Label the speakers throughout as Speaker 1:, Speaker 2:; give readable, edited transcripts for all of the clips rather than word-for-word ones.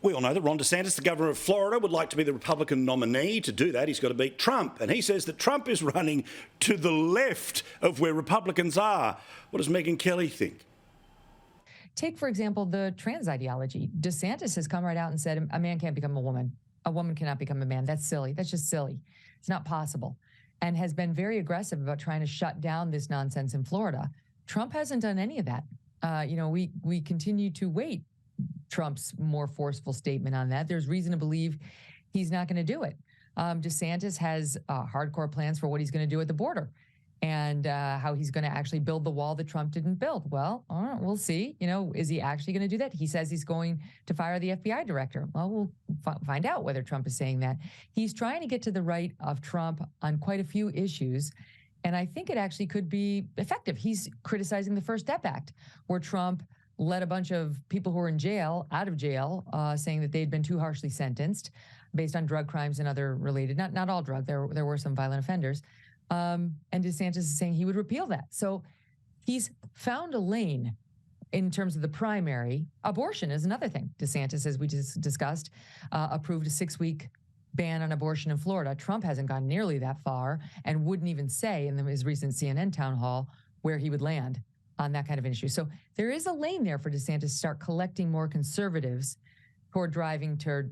Speaker 1: We all know that Ron DeSantis, the governor of Florida, would like to be the Republican nominee. To do that, he's got to beat Trump. And he says that Trump is running to the left of where Republicans are. What does Megyn Kelly think?
Speaker 2: Take, for example, the trans ideology. DeSantis has come right out and said a man can't become a woman. A woman cannot become a man. That's silly. That's just silly. It's not possible. And has been very aggressive about trying to shut down this nonsense in Florida. Trump hasn't done any of that. We continue to wait Trump's more forceful statement on that. There's reason to believe he's not going to do it. DeSantis has hardcore plans for what he's going to do at the border and how he's going to actually build the wall that Trump didn't build. Well, we'll see. Is he actually going to do that? He says he's going to fire the FBI director. Well, we'll find out whether Trump is saying that. He's trying to get to the right of Trump on quite a few issues. And I think it actually could be effective. He's criticizing the First Step Act, where Trump let a bunch of people who were in jail out of jail, saying that they'd been too harshly sentenced based on drug crimes and other related, not all drug, there were some violent offenders. And DeSantis is saying he would repeal that. So he's found a lane in terms of the primary. Abortion is another thing. DeSantis, as we just discussed, approved a 6-week ban on abortion in Florida. Trump hasn't gone nearly that far and wouldn't even say in his recent CNN town hall where he would land on that kind of an issue. So there is a lane there for DeSantis to start collecting more conservatives toward driving to,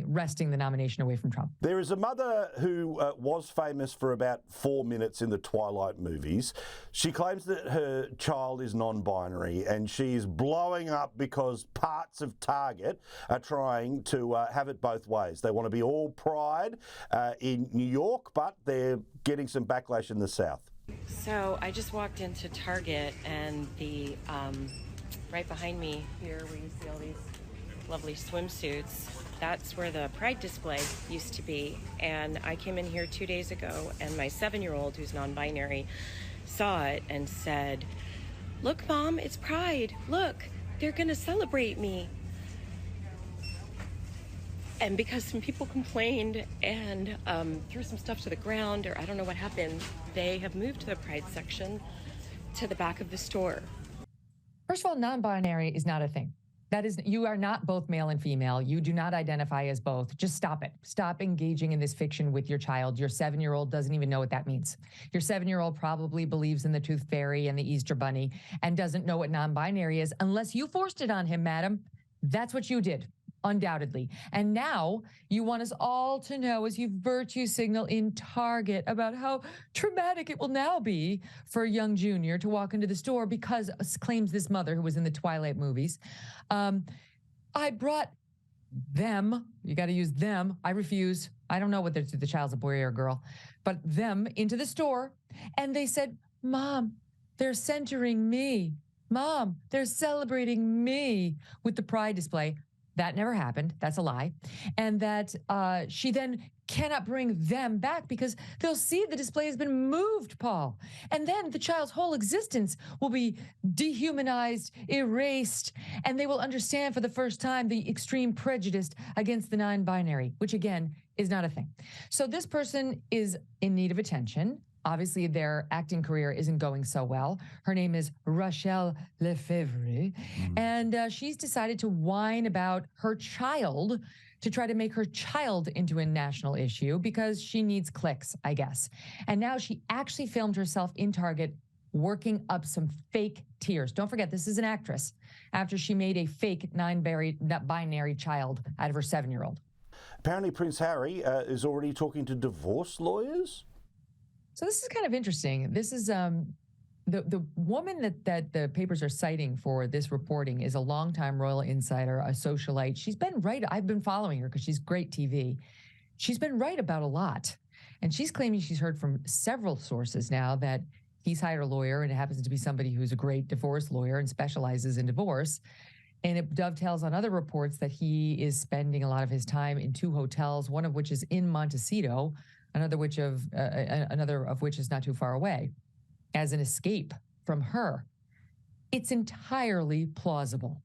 Speaker 2: wresting the nomination away from Trump.
Speaker 1: There is a mother who was famous for about 4 minutes in the Twilight movies. She claims that her child is non-binary and she's blowing up because parts of Target are trying to have it both ways. They want to be all pride in New York, but they're getting some backlash in the South.
Speaker 3: So I just walked into Target and the right behind me here where you see all these lovely swimsuits, that's where the Pride display used to be. And I came in here 2 days ago and my 7-year-old, who's non-binary, saw it and said, "Look, Mom, it's Pride. Look, they're going to celebrate me." And because some people complained and threw some stuff to the ground, or I don't know what happened, they have moved the Pride section to the back of the store.
Speaker 2: First of all, non-binary is not a thing. You are not both male and female. You do not identify as both. Just stop it. Stop engaging in this fiction with your child. Your 7-year-old doesn't even know what that means. Your 7-year-old probably believes in the Tooth Fairy and the Easter Bunny and doesn't know what non-binary is unless you forced it on him, madam. That's what you did. Undoubtedly. And now you want us all to know as you virtue signal in Target about how traumatic it will now be for a young junior to walk into the store because, claims this mother who was in the Twilight movies, I brought them, you got to use them, I refuse, I don't know whether the child's a boy or a girl, but them into the store, and they said, "Mom, they're centering me. Mom, they're celebrating me with the Pride display." That never happened. That's a lie. And that she then cannot bring them back because they'll see the display has been moved, Paul. And then the child's whole existence will be dehumanized, erased, and they will understand for the first time the extreme prejudice against the non-binary, which again is not a thing. So this person is in need of attention. Obviously, their acting career isn't going so well. Her name is Rachelle Lefevre, and she's decided to whine about her child to try to make her child into a national issue because she needs clicks, I guess. And now she actually filmed herself in Target working up some fake tears. Don't forget, this is an actress after she made a fake non-binary child out of her 7-year-old.
Speaker 1: Apparently, Prince Harry is already talking to divorce lawyers.
Speaker 2: So this is kind of interesting. This is the woman that the papers are citing for this reporting is a longtime royal insider, a socialite. She's been right. I've been following her because she's great TV. She's been right about a lot. And she's claiming she's heard from several sources now that he's hired a lawyer, and it happens to be somebody who's a great divorce lawyer and specializes in divorce. And it dovetails on other reports that he is spending a lot of his time in 2 hotels, one of which is in Montecito, another of which is not too far away, as an escape from her. It's entirely plausible.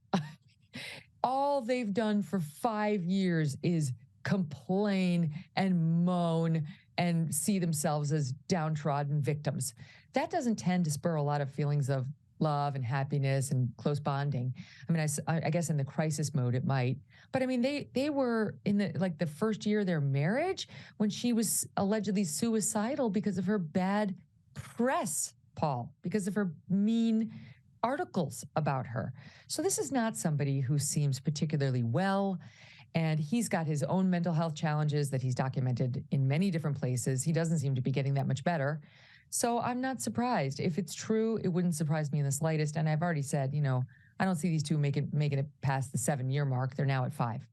Speaker 2: All they've done for 5 years is complain and moan and see themselves as downtrodden victims. That doesn't tend to spur a lot of feelings of love and happiness and close bonding. I mean, I guess in the crisis mode it might, but I mean, they were in the first year of their marriage when she was allegedly suicidal because of her bad press, Paul, because of her mean articles about her. So this is not somebody who seems particularly well. And he's got his own mental health challenges that he's documented in many different places. He doesn't seem to be getting that much better. So I'm not surprised. If it's true, it wouldn't surprise me in the slightest. And I've already said, I don't see these two making it past the 7-year mark. They're now at 5.